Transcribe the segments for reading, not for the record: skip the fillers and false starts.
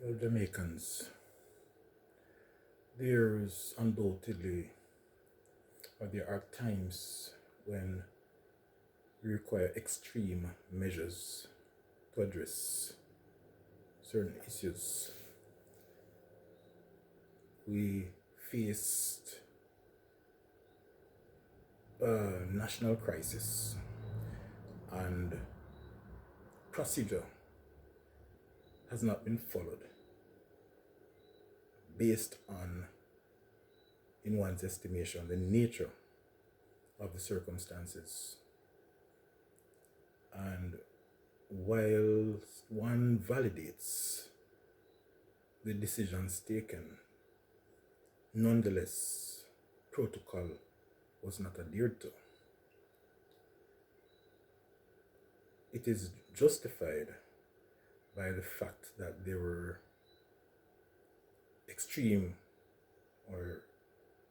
Well, Jamaicans, there's undoubtedly, or there are times when we require extreme measures to address certain issues. We faced a national crisis, and procedure has not been followed based on, in one's estimation, the nature of the circumstances. And while one validates the decisions taken, nonetheless, protocol was not adhered to. It is justified by the fact that there were extreme or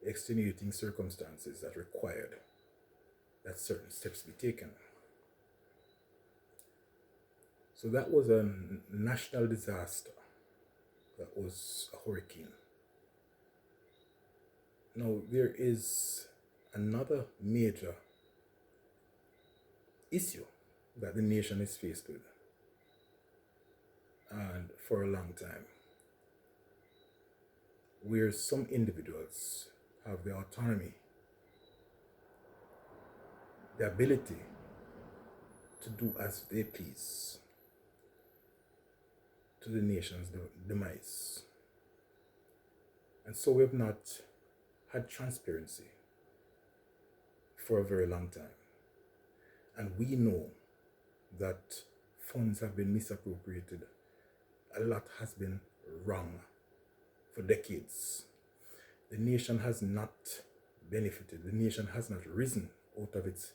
extenuating circumstances that required that certain steps be taken. So that was a national disaster. That was a hurricane. Now, there is another major issue that the nation is faced with, and for a long time, where some individuals have the autonomy, the ability to do as they please to the nation's demise. And so we have not had transparency for a very long time. And we know that funds have been misappropriated. A lot has been wrong for decades. The nation has not benefited. The nation has not risen out of its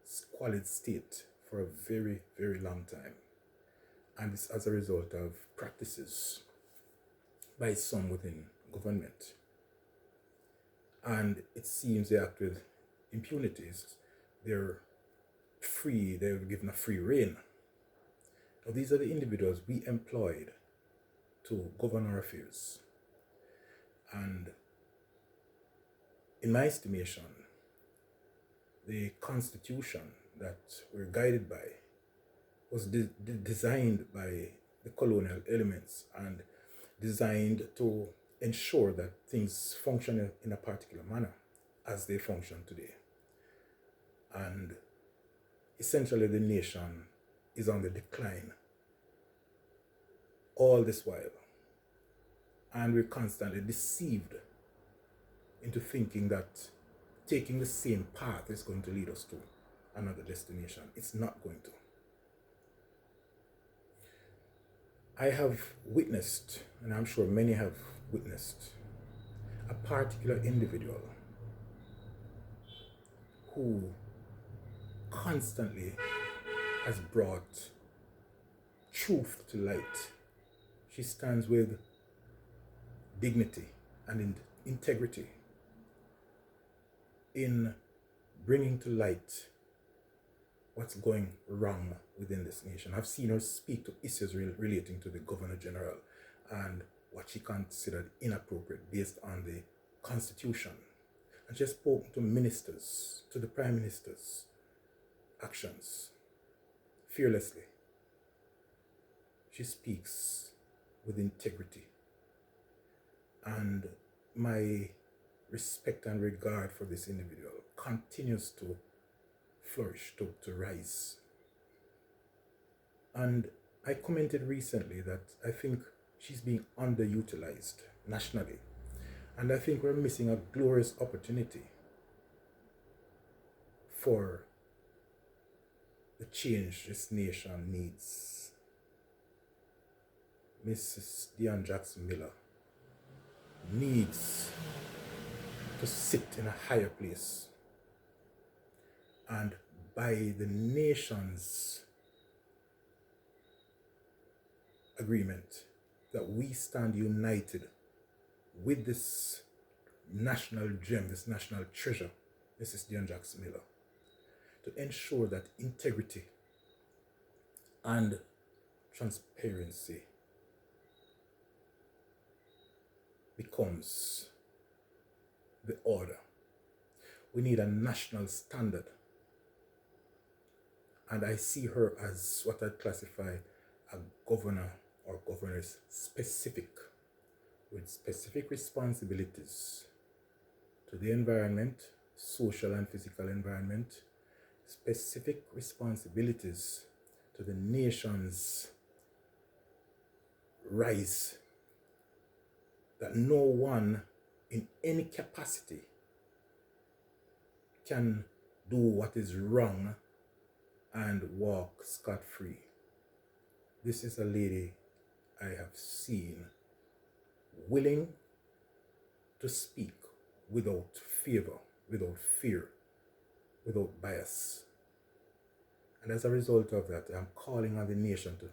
squalid state for a very, very long time. And it's as a result of practices by some within government. And it seems they act with impunities. They're free, they're given a free rein. Now, these are the individuals we employed to govern our affairs. And in my estimation, the constitution that we're guided by was designed by the colonial elements and designed to ensure that things function in a particular manner as they function today. And essentially, the nation is on the decline all this while. And we're constantly deceived into thinking that taking the same path is going to lead us to another destination. It's not going to. I have witnessed, and I'm sure many have witnessed, a particular individual who constantly has brought truth to light. She stands with dignity and integrity in bringing to light what's going wrong within this nation. I've seen her speak to issues relating to the Governor General and what she considered inappropriate based on the Constitution. And she has spoken to ministers, to the Prime Minister's actions fearlessly. She speaks with integrity. And my respect and regard for this individual continues to flourish, to rise. And I commented recently that I think she's being underutilized nationally. And I think we're missing a glorious opportunity for the change this nation needs. Mrs. Dion Jackson Miller needs to sit in a higher place, and by the nation's agreement that we stand united with this national gem, this national treasure, Mrs. Dion Jackson Miller, to ensure that integrity and transparency becomes the order. We need a national standard. And I see her as what I'd classify a governor or governors specific, with specific responsibilities to the environment, social and physical environment, specific responsibilities to the nation's rise, that no one in any capacity can do what is wrong and walk scot-free. This is a lady I have seen willing to speak without favor, without fear, without bias. And as a result of that, I'm calling on the nation to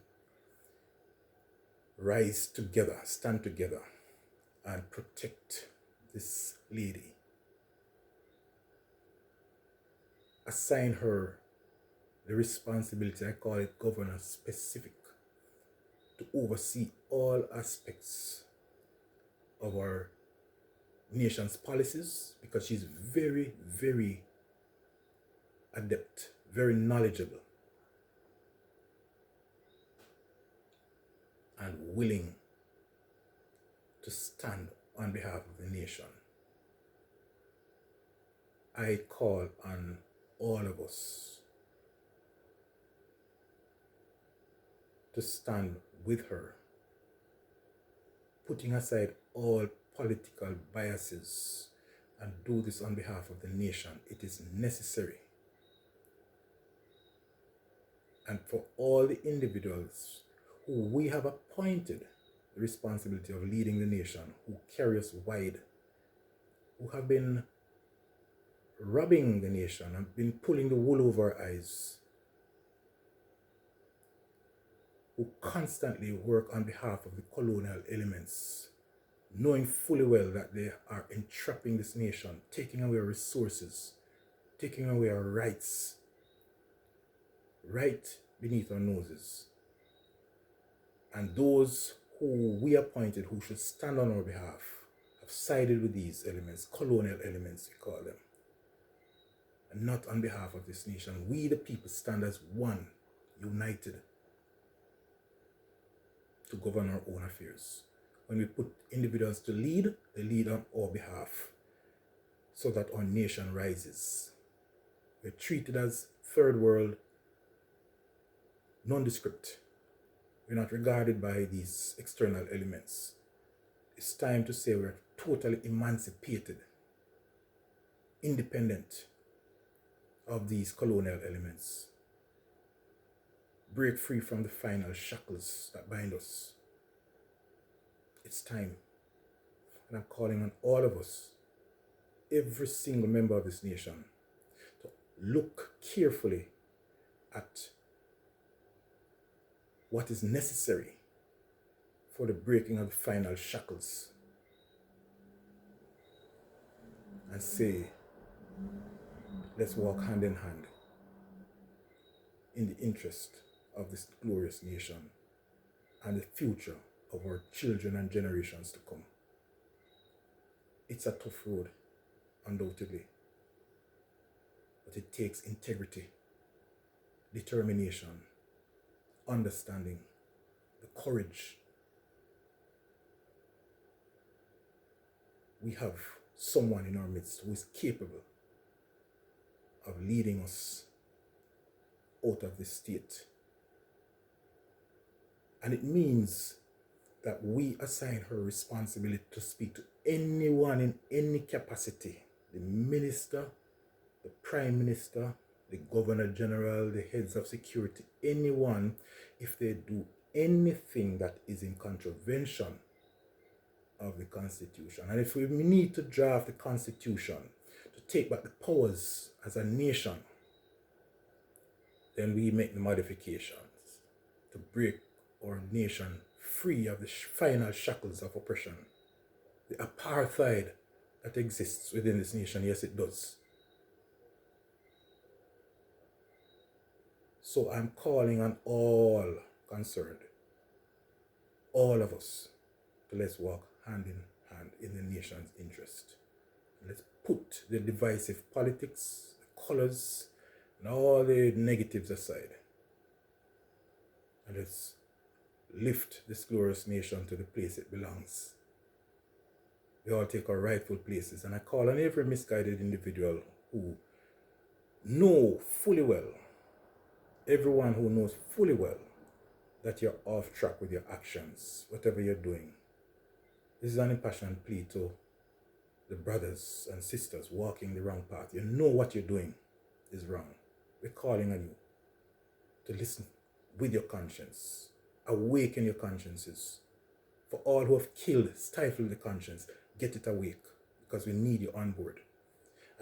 rise together, stand together, and protect this lady. Assign her the responsibility, I call it governor specific, to oversee all aspects of our nation's policies, because she's very, very adept, very knowledgeable, and willing to stand on behalf of the nation. I call on all of us to stand with her, putting aside all political biases, and do this on behalf of the nation. It is necessary. And for all the individuals who we have appointed the responsibility of leading the nation, who carry us wide, who have been robbing the nation and been pulling the wool over our eyes, who constantly work on behalf of the colonial elements, knowing fully well that they are entrapping this nation, taking away our resources, taking away our rights, right beneath our noses. And those who we appointed, who should stand on our behalf, have sided with these elements, colonial elements we call them, and not on behalf of this nation. We the people stand as one, united, to govern our own affairs. When we put individuals to lead, they lead on our behalf, so that our nation rises. We're treated as third world, nondescript. We're not regarded by these external elements. It's time to say we're totally emancipated, independent of these colonial elements. Break free from the final shackles that bind us. It's time. And I'm calling on all of us, every single member of this nation, to look carefully at what is necessary for the breaking of the final shackles, and say, let's walk hand in hand in the interest of this glorious nation and the future of our children and generations to come. It's a tough road, undoubtedly, but it takes integrity, determination, understanding, the courage. We have someone in our midst who is capable of leading us out of this state. And it means that we assign her responsibility to speak to anyone in any capacity, the minister, the prime minister, the governor general, the heads of security, anyone, if they do anything that is in contravention of the Constitution. And if we need to draft the Constitution to take back the powers as a nation, then we make the modifications to break our nation free of the final shackles of oppression. The apartheid that exists within this nation, yes, it does. So I'm calling on all concerned, all of us, to let's walk hand in hand. and in the nation's interest. Let's put the divisive politics, the colors, and all the negatives aside. And let's lift this glorious nation to the place it belongs. We all take our rightful places. And I call on every misguided individual who know fully well, everyone who knows fully well that you're off track with your actions, whatever you're doing. This is an impassioned plea to the brothers and sisters walking the wrong path. You know what you're doing is wrong. We're calling on you to listen with your conscience. Awaken your consciences. For all who have killed, stifled the conscience, get it awake, because we need you on board.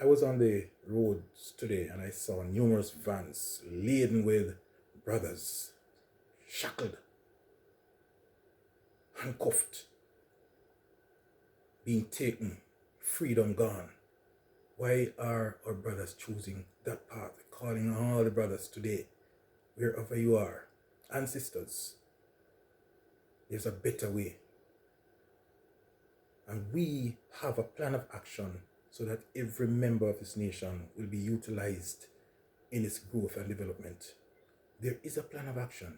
I was on the roads today and I saw numerous vans laden with brothers, shackled, handcuffed, being taken, freedom gone. Why are our brothers choosing that path? Calling on all the brothers today, wherever you are, and sisters, there's a better way. And we have a plan of action so that every member of this nation will be utilized in its growth and development. There is a plan of action.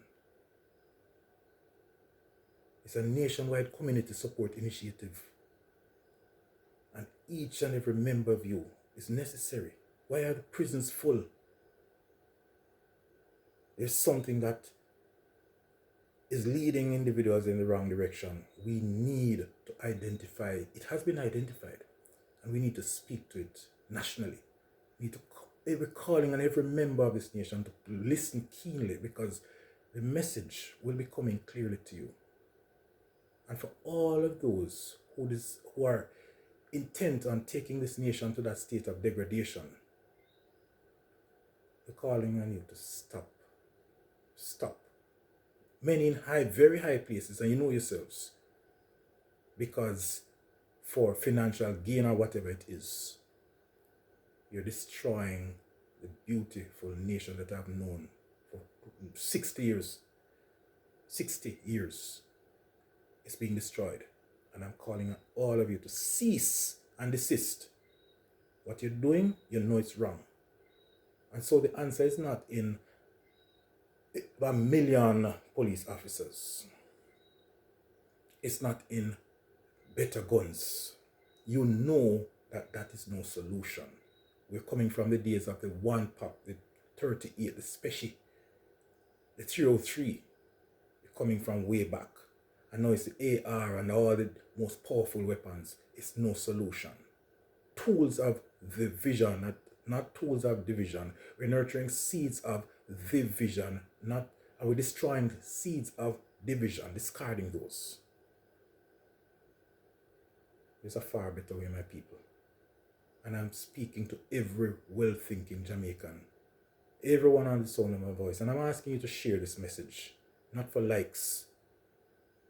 It's a nationwide community support initiative. And each and every member of you is necessary. Why are the prisons full? There's something that is leading individuals in the wrong direction. We need to identify it. It has been identified, and we need to speak to it nationally. We need to be calling on every member of this nation to listen keenly, because the message will be coming clearly to you. And for all of those who are intent on taking this nation to that state of degradation, we're calling on you to stop. Stop. Many in very high places, and you know yourselves, because for financial gain or whatever it is, you're destroying the beautiful nation that I've known for 60 years. 60 years. It's being destroyed. And I'm calling on all of you to cease and desist. What you're doing, you know it's wrong. And so the answer is not in 1 million police officers. It's not in better guns. You know that that is no solution. We're coming from the days of the 1-pop, the 38, the special, the 303. We're coming from way back. And now it's the AR and all the most powerful weapons. It's no solution. Tools of division, not tools of division. We're nurturing seeds of division, and we're destroying seeds of division, discarding those. There's a far better way, my people. And I'm speaking to every well-thinking Jamaican, everyone on the sound of my voice. And I'm asking you to share this message, not for likes,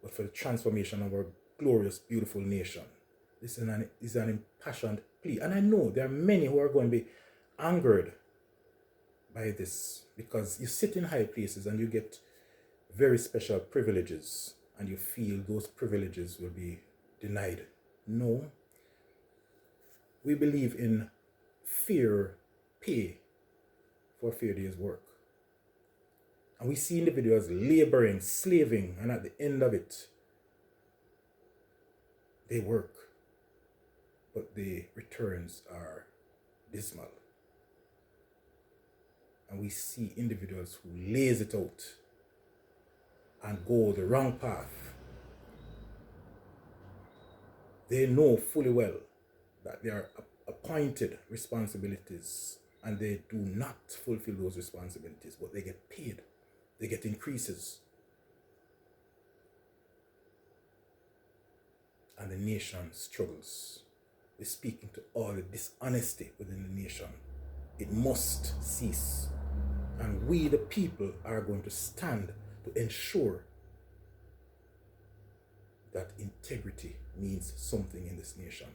but for the transformation of our glorious, beautiful nation. This is an impassioned plea. And I know there are many who are going to be angered by this, because you sit in high places and you get very special privileges, and you feel those privileges will be denied. No. We believe in fair pay for a fair day's work. And we see individuals laboring, slaving, and at the end of it, they work, but the returns are dismal. And we see individuals who laze it out and go the wrong path. They know fully well that they are appointed responsibilities, and they do not fulfill those responsibilities, but they get paid. They get increases. And the nation struggles. We're speaking to all the dishonesty within the nation. It must cease. And we, the people, are going to stand to ensure that integrity means something in this nation.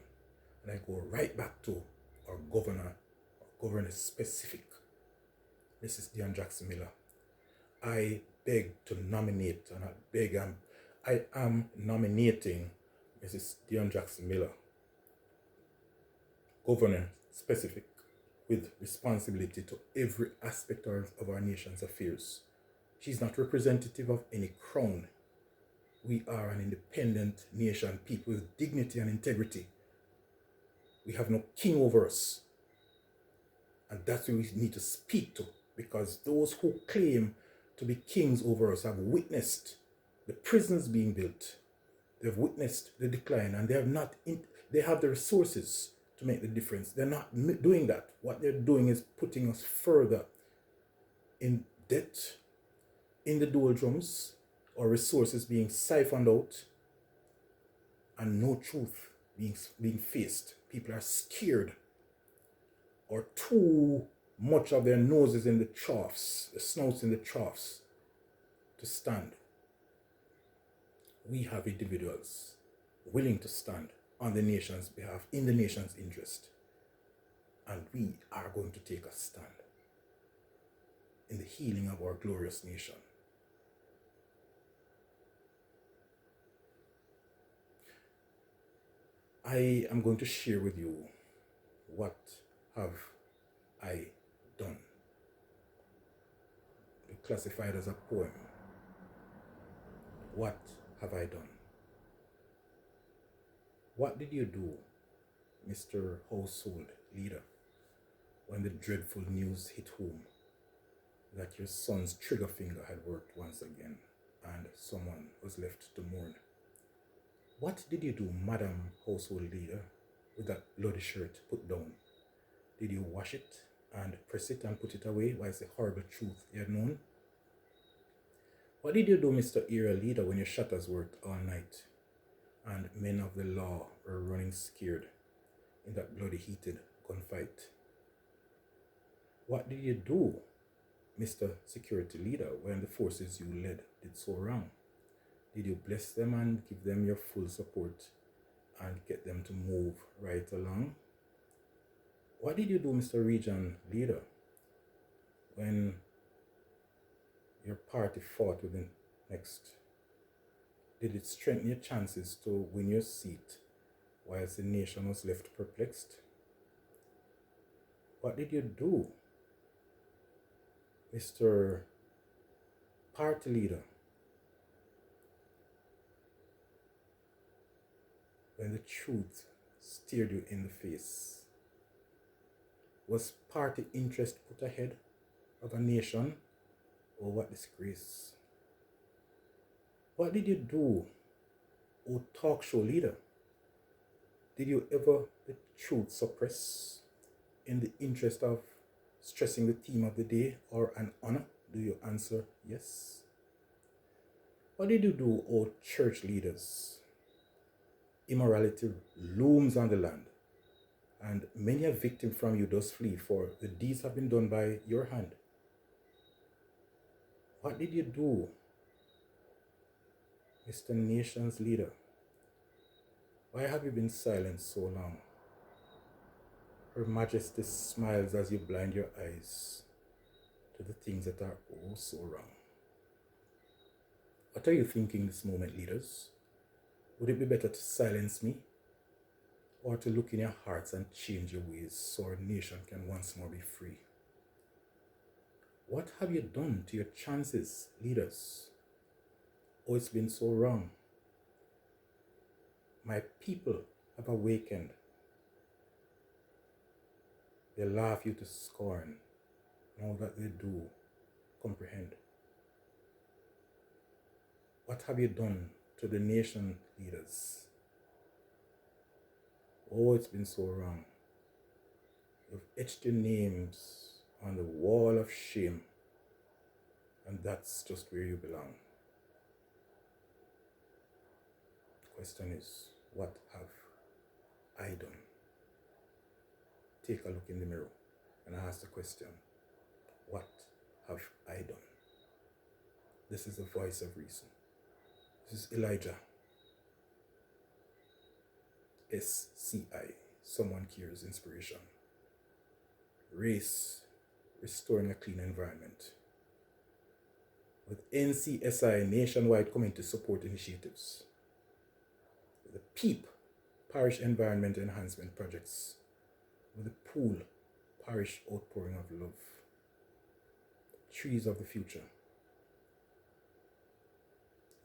And I go right back to our governor specific. This is Dion Jackson Miller. I beg to nominate, and I am nominating Mrs. Dion Jackson Miller, governor specific with responsibility to every aspect of our nation's affairs. She's not representative of any crown. We are an independent nation, people with dignity and integrity. We have no king over us. And that's what we need to speak to, because those who claim to be kings over us have witnessed the prisons being built. They've witnessed the decline, and they have the resources to make the difference. They're not doing that. What they're doing is putting us further in debt, in the doldrums, or resources being siphoned out, and no truth being faced. People are scared, or too much of their noses in the troughs, the snouts in the troughs, to stand. We have individuals willing to stand on the nation's behalf, in the nation's interest. And we are going to take a stand in the healing of our glorious nation. I am going to share with you what have I done. Classified as a poem. What have I done? What did you do, Mr. Household Leader, when the dreadful news hit home that your son's trigger finger had worked once again and someone was left to mourn? What did you do, Madam Household Leader, with that bloody shirt put down? Did you wash it and press it and put it away whilst the horrible truth you had known? What did you do, Mr. Era Leader, when your shutters worked all night and men of the law were running scared in that bloody heated gunfight? What did you do, Mr. Security Leader, when the forces you led did so wrong? Did you bless them and give them your full support and get them to move right along? What did you do, Mr. Region Leader, when your party fought with the next? Did it strengthen your chances to win your seat whilst the nation was left perplexed? What did you do, Mr. Party Leader, when the truth stared you in the face? Was party interest put ahead of a nation? Oh, what disgrace. What did you do, oh talk show leader? Did you ever the truth suppress in the interest of stressing the theme of the day or an honor? Do you answer yes? What did you do, oh church leaders? Immorality looms on the land, and many a victim from you does flee, for the deeds have been done by your hand. What did you do, Mr. Nation's Leader? Why have you been silent so long? Her Majesty smiles as you blind your eyes to the things that are oh so wrong. What are you thinking this moment, leaders? Would it be better to silence me, or to look in your hearts and change your ways so our nation can once more be free? What have you done to your chances, leaders? Oh, it's been so wrong. My people have awakened. They laugh you to scorn. Now that they do comprehend. What have you done to the nation, leaders? Oh, it's been so wrong. You've etched your names on the wall of shame, and that's just where you belong. The question is, what have I done? Take a look in the mirror and ask the question, what have I done? This is the voice of reason. This is Elijah, SCI, Someone Cares Inspiration. Race, restoring a clean environment. With NCSI nationwide community support initiatives. the PEEP, Parish Environment Enhancement Projects, with the Pool, Parish Outpouring of Love, Trees of the Future,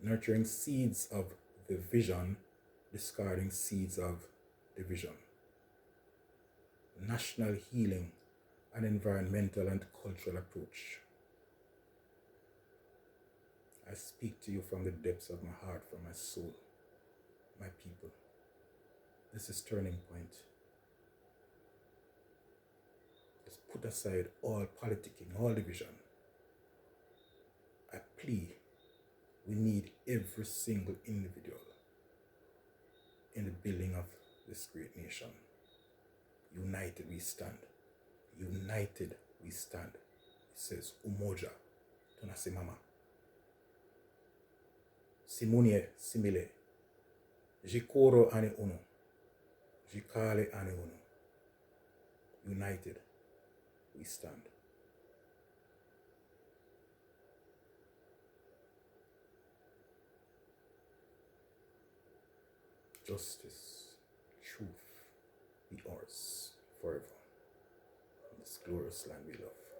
nurturing seeds of the vision, discarding seeds of division, national healing, an environmental and cultural approach. I speak to you from the depths of my heart, from my soul, my people. This is turning point. Let's put aside all politicking, all division. I plea, we need every single individual in the building of this great nation. United we stand. United we stand. It says Umoja, Tunasimama. Simunie simile. Jikoro ane uno. Jikale ane uno. United we stand. Justice, truth be ours forever. In this glorious land we love.